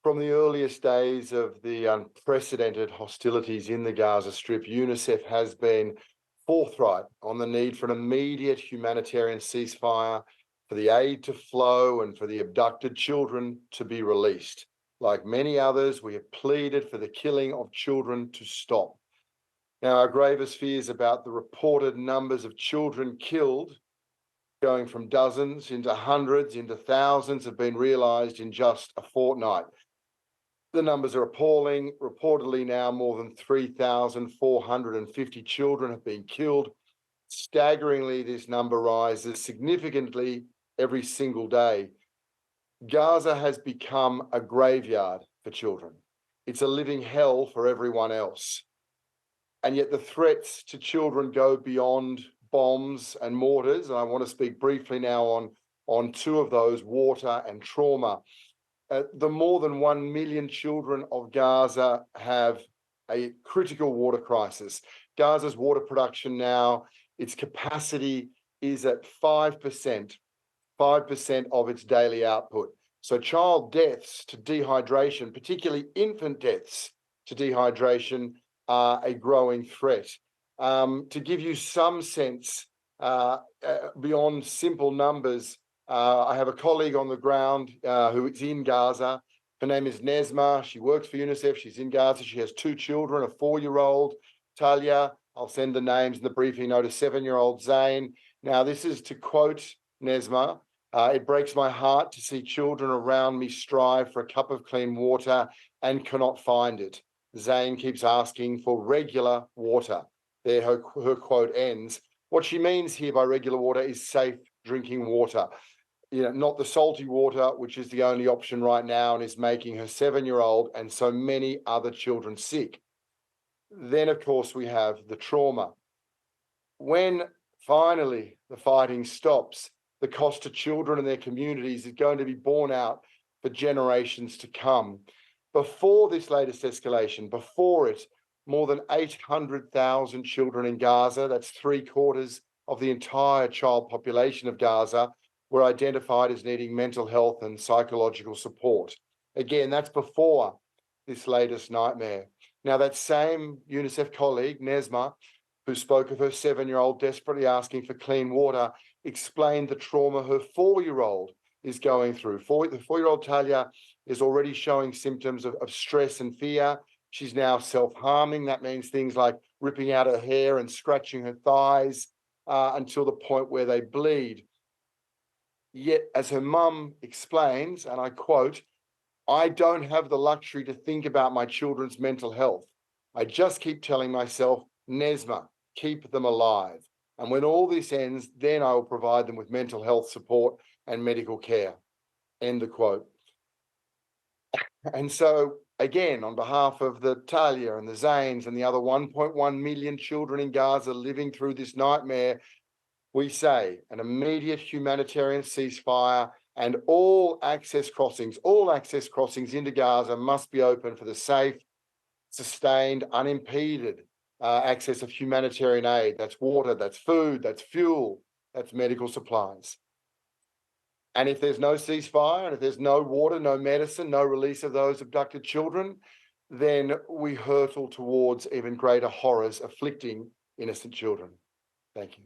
From the earliest days of the unprecedented hostilities in the Gaza Strip, UNICEF has been forthright on the need for an immediate humanitarian ceasefire, for the aid to flow, and for the abducted children to be released. Like many others, we have pleaded for the killing of children to stop. Now, our gravest fears about the reported numbers of children killed, going from dozens into hundreds into thousands, have been realised in just a fortnight. The numbers are appalling. Reportedly now more than 3,450 children have been killed. Staggeringly, this number rises significantly every single day. Gaza has become a graveyard for children. It's a living hell for everyone else. And yet the threats to children go beyond bombs and mortars. And I want to speak briefly now on two of those, water and trauma. The more than 1 million children of Gaza have a critical water crisis. Gaza's water production now, its capacity is at 5% of its daily output. So child deaths to dehydration, particularly infant deaths to dehydration, are a growing threat. To give you some sense, beyond simple numbers, I have a colleague on the ground who is in Gaza. Her name is Nesma. She works for UNICEF. She's in Gaza. She has two children, a 4-year-old, Talia. I'll send the names in the briefing note, a 7-year-old, Zain. Now, this is to quote Nesma. It breaks my heart to see children around me strive for a cup of clean water and cannot find it. Zain keeps asking for regular water. There her quote ends. What she means here by regular water is safe drinking water. Not the salty water, which is the only option right now and is making her 7-year-old and so many other children sick. Then, of course, we have the trauma. When finally the fighting stops, the cost to children and their communities is going to be borne out for generations to come. Before this latest escalation, before it, more than 800,000 children in Gaza, that's 3/4 of the entire child population of Gaza, were identified as needing mental health and psychological support. Again, that's before this latest nightmare. Now, that same UNICEF colleague, Nesma, who spoke of her 7-year-old desperately asking for clean water, explained the trauma her 4-year-old is going through. The 4-year-old Talia is already showing symptoms of stress and fear. She's now self-harming. That means things like ripping out her hair and scratching her thighs until the point where they bleed. Yet, as her mum explains, and I quote, "I don't have the luxury to think about my children's mental health. I just keep telling myself, Nesma, keep them alive. And when all this ends, then I will provide them with mental health support and medical care." End the quote. And so, again, on behalf of the Talia and the Zains and the other 1.1 million children in Gaza living through this nightmare, we say an immediate humanitarian ceasefire and all access crossings into Gaza must be open for the safe, sustained, unimpeded access of humanitarian aid. That's water, that's food, that's fuel, that's medical supplies. And if there's no ceasefire, and if there's no water, no medicine, no release of those abducted children, then we hurtle towards even greater horrors afflicting innocent children. Thank you.